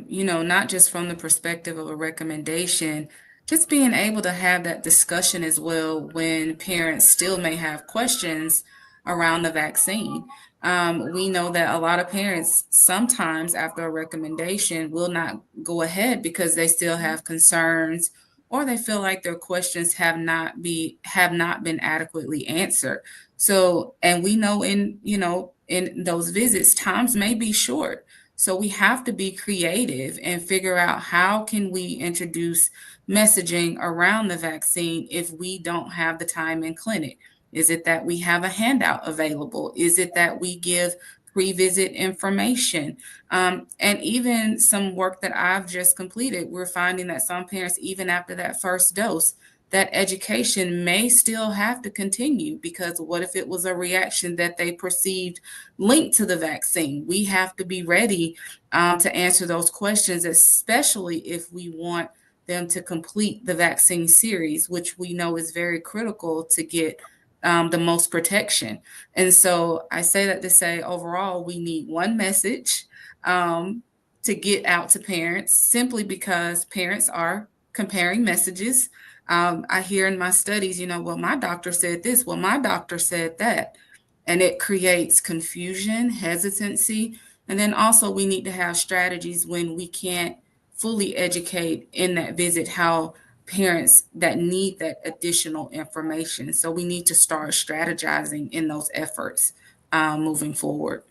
not just from the perspective of a recommendation, just being able to have that discussion as well when parents still may have questions around the vaccine. We know that a lot of parents sometimes after a recommendation will not go ahead because they still have concerns, or they feel like their questions have not been adequately answered. So, and we know in those visits, times may be short. So we have to be creative and figure out how can we introduce messaging around the vaccine if we don't have the time in clinic. Is it that we have a handout available? Is it that we give pre-visit information? And even some work that I've just completed, we're finding that some parents, even after that first dose, that education may still have to continue, because what if it was a reaction that they perceived linked to the vaccine? We have to be ready to answer those questions, especially if we want them to complete the vaccine series, which we know is very critical to get the most protection. And so I say that to say, overall, we need one message to get out to parents, simply because parents are comparing messages. I hear in my studies, well, my doctor said this, well, my doctor said that. And it creates confusion, hesitancy. And then also we need to have strategies when we can't fully educate in that visit how parents that need that additional information. So we need to start strategizing in those efforts moving forward.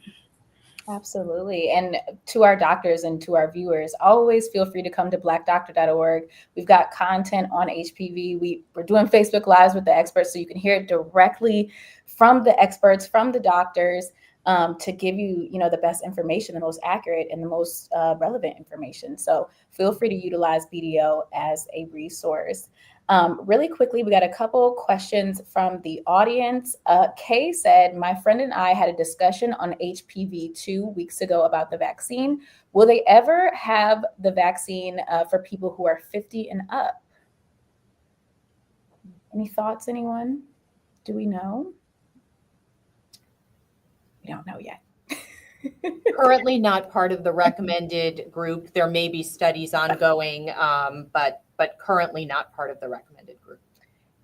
Absolutely. And to our doctors and to our viewers, always feel free to come to blackdoctor.org. We've got content on HPV. We're doing Facebook Lives with the experts, so you can hear it directly from the experts, from the doctors, to give you, the best information, the most accurate and the most relevant information. So feel free to utilize BDO as a resource. Really quickly, we got a couple questions from the audience. Kay said, my friend and I had a discussion on HPV 2 weeks ago about the vaccine. Will they ever have the vaccine for people who are 50 and up? Any thoughts, anyone? Do we know? We don't know yet. Currently not part of the recommended group. There may be studies ongoing, but currently not part of the recommended group.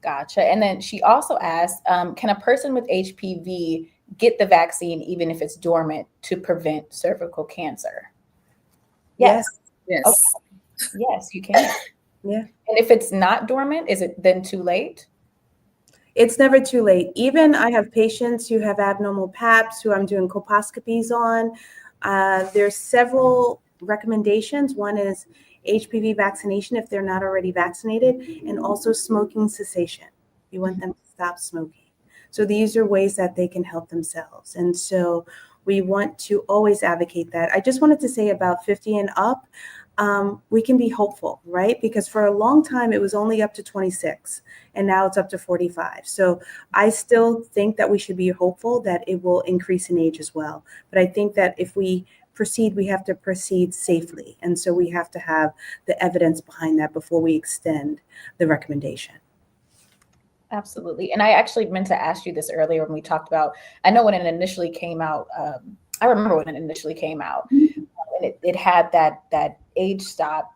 Gotcha. And then she also asked, can a person with HPV get the vaccine even if it's dormant to prevent cervical cancer? Yes. Yes. Okay. Yes, you can. Yeah. And if it's not dormant, is it then too late? It's never too late. Even I have patients who have abnormal PAPs who I'm doing colposcopies on. There's several recommendations. One is HPV vaccination if they're not already vaccinated, and also smoking cessation. You want them to stop smoking. So these are ways that they can help themselves. And so we want to always advocate that. I just wanted to say about 50 and up, we can be hopeful, right? Because for a long time, it was only up to 26, and now it's up to 45. So I still think that we should be hopeful that it will increase in age as well. But I think that if we proceed, we have to proceed safely. And so we have to have the evidence behind that before we extend the recommendation. Absolutely. And I actually meant to ask you this earlier when we talked about, I know when it initially came out, I remember when it initially came out, and it had that age stop.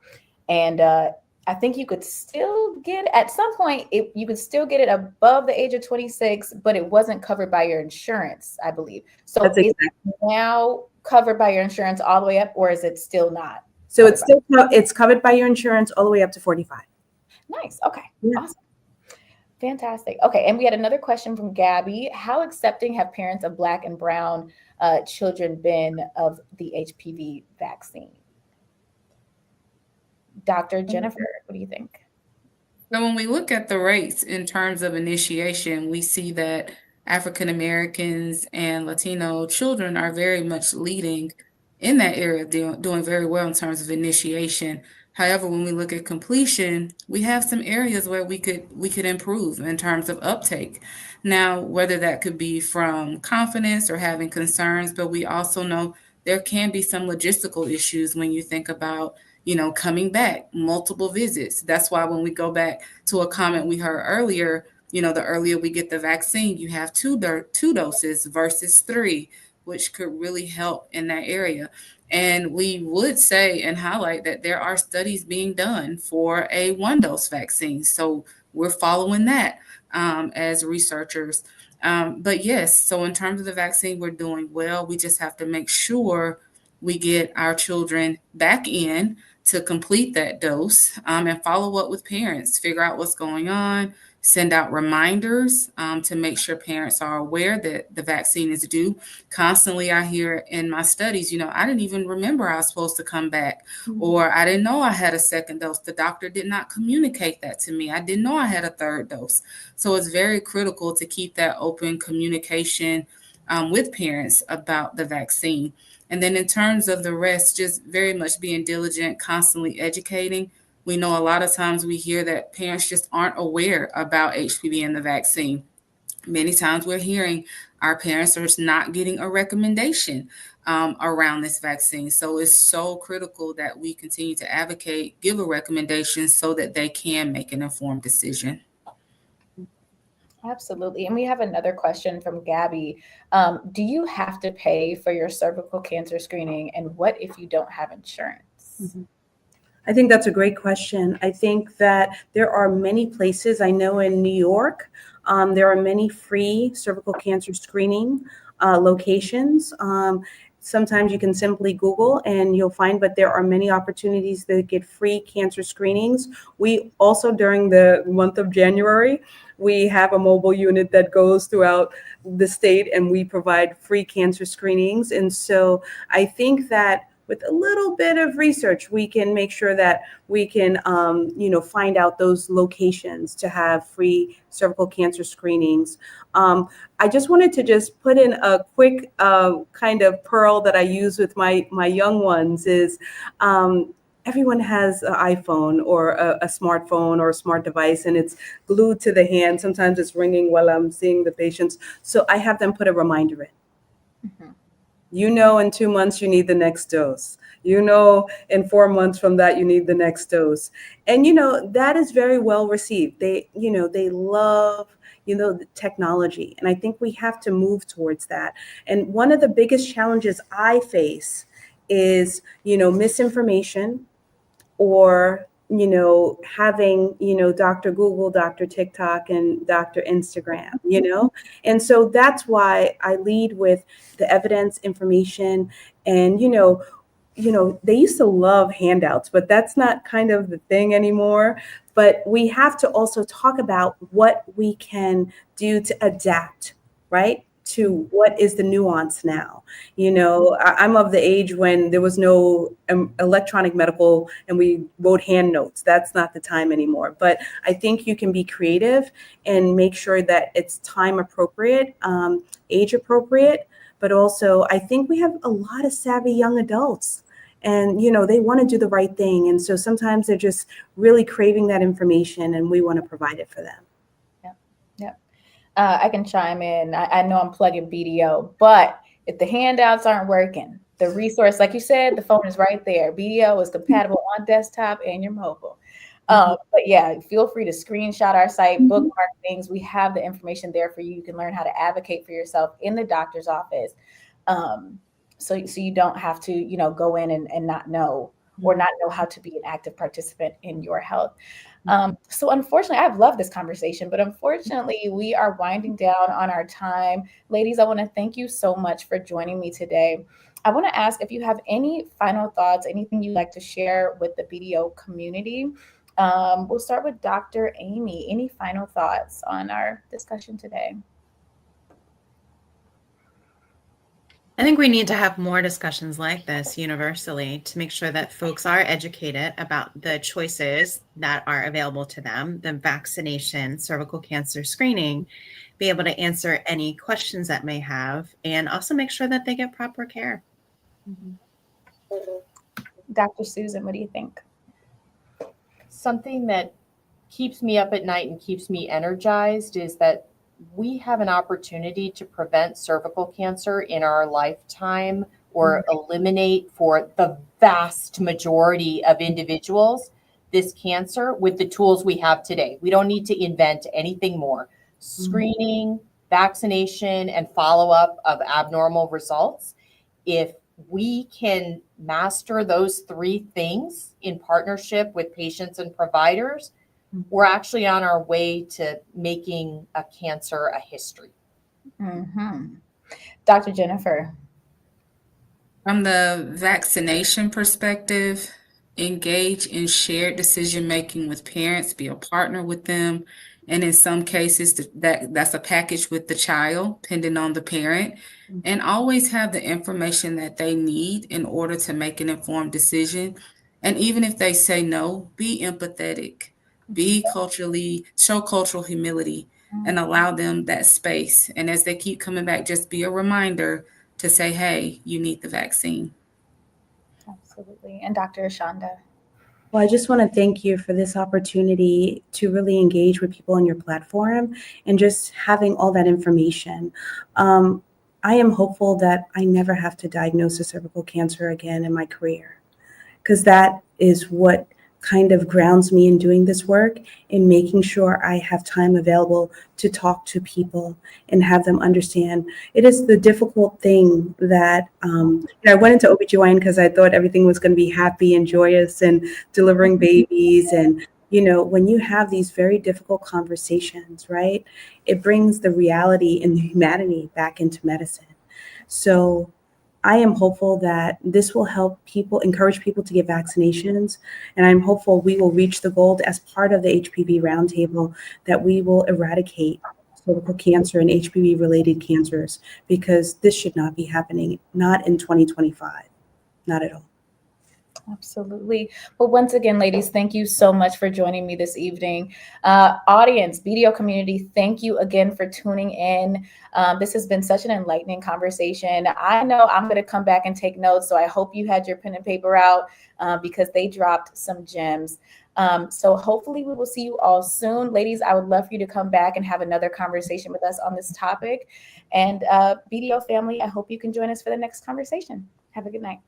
And I think you could still get, at some point, you could still get it above the age of 26, but it wasn't covered by your insurance, I believe. So That's is exactly. it now covered by your insurance all the way up, or is it still not? So it's covered by your insurance all the way up to 45. Nice. Okay. Yeah. Awesome. Fantastic. Okay. And we had another question from Gabby. How accepting have parents of Black and Brown children been of the HPV vaccine? Dr. Jennifer, what do you think? So when we look at the rates in terms of initiation, we see that African Americans and Latino children are very much leading in that area, doing very well in terms of initiation. However, when we look at completion, we have some areas where we could improve in terms of uptake. Now, whether that could be from confidence or having concerns, but we also know there can be some logistical issues when you think about coming back, multiple visits. That's why when we go back to a comment we heard earlier, the earlier we get the vaccine, you have two doses versus 3, which could really help in that area. And we would say and highlight that there are studies being done for a 1-dose vaccine. So we're following that as researchers. But yes, so in terms of the vaccine, we're doing well. We just have to make sure we get our children back in to complete that dose and follow up with parents, figure out what's going on, send out reminders to make sure parents are aware that the vaccine is due. Constantly, I hear in my studies, I didn't even remember I was supposed to come back, or I didn't know I had a second dose. The doctor did not communicate that to me. I didn't know I had a third dose. So it's very critical to keep that open communication with parents about the vaccine. And then in terms of the rest, just very much being diligent, constantly educating. We know a lot of times we hear that parents just aren't aware about HPV and the vaccine. Many times we're hearing our parents are not getting a recommendation around this vaccine. So it's so critical that we continue to advocate, give a recommendation so that they can make an informed decision. Absolutely. And we have another question from Gabby. Do you have to pay for your cervical cancer screening? And what if you don't have insurance? Mm-hmm. I think that's a great question. I think that there are many places. I know in New York, there are many free cervical cancer screening locations. Sometimes you can simply Google and you'll find, but there are many opportunities to get free cancer screenings. We also, during the month of January, we have a mobile unit that goes throughout the state and we provide free cancer screenings. And so I think that with a little bit of research, we can make sure that we can, find out those locations to have free cervical cancer screenings. I just wanted to just put in a quick kind of pearl that I use with my young ones is everyone has an iPhone or a smartphone or a smart device, and it's glued to the hand. Sometimes it's ringing while I'm seeing the patients. So I have them put a reminder in. Mm-hmm. In 2 months, you need the next dose. In 4 months from that, you need the next dose. And, that is very well received. They love, the technology. And I think we have to move towards that. And one of the biggest challenges I face is, misinformation or, having, Dr. Google, Dr. TikTok, and Dr. Instagram, And so that's why I lead with the evidence, information, and, they used to love handouts, but that's not kind of the thing anymore. But we have to also talk about what we can do to adapt, right? To what is the nuance now. I'm of the age when there was no electronic medical and we wrote hand notes. That's not the time anymore. But I think you can be creative and make sure that it's time appropriate, age appropriate. But also, I think we have a lot of savvy young adults and, they want to do the right thing. And so sometimes they're just really craving that information and we want to provide it for them. Yeah. I can chime in. I know I'm plugging BDO, but if the handouts aren't working, the resource, like you said, the phone is right there. BDO is compatible on desktop and your mobile. But yeah, feel free to screenshot our site, bookmark things. We have the information there for you. You can learn how to advocate for yourself in the doctor's office. So you don't have to, go in and not know or not know how to be an active participant in your health. So unfortunately, I've loved this conversation, but unfortunately, we are winding down on our time. Ladies, I want to thank you so much for joining me today. I want to ask if you have any final thoughts, anything you'd like to share with the BDO community. We'll start with Dr. Amy. Any final thoughts on our discussion today? I think we need to have more discussions like this universally to make sure that folks are educated about the choices that are available to them, the vaccination, cervical cancer screening, be able to answer any questions that may have, and also make sure that they get proper care. Dr. Susan, what do you think? Something that keeps me up at night and keeps me energized is that we have an opportunity to prevent cervical cancer in our lifetime or eliminate for the vast majority of individuals this cancer with the tools we have today. We don't need to invent anything more. Screening, vaccination, and follow-up of abnormal results. If we can master those three things in partnership with patients and providers, we're actually on our way to making a cancer a history. Dr. Jennifer. From the vaccination perspective, engage in shared decision-making with parents, be a partner with them. And in some cases, that's a package with the child, depending on the parent, and always have the information that they need in order to make an informed decision. And even if they say no, be empathetic. Show cultural humility and allow them that space. And as they keep coming back, just be a reminder to say, hey, you need the vaccine. Absolutely. And Dr. Ashanda. Well, I just want to thank you for this opportunity to really engage with people on your platform and just having all that information. I am hopeful that I never have to diagnose a cervical cancer again in my career, because that is what kind of grounds me in doing this work, in making sure I have time available to talk to people and have them understand. It is the difficult thing that I went into OBGYN because I thought everything was going to be happy and joyous and delivering babies. And, when you have these very difficult conversations, right, it brings the reality and the humanity back into medicine. So I am hopeful that this will help encourage people to get vaccinations. And I'm hopeful we will reach the goal as part of the HPV Roundtable that we will eradicate cervical cancer and HPV-related cancers, because this should not be happening, not in 2025, not at all. Absolutely. Well, once again, ladies, thank you so much for joining me this evening. Audience, BDO community, thank you again for tuning in. This has been such an enlightening conversation. I know I'm going to come back and take notes, so I hope you had your pen and paper out because they dropped some gems. So hopefully we will see you all soon. Ladies, I would love for you to come back and have another conversation with us on this topic. And BDO family, I hope you can join us for the next conversation. Have a good night.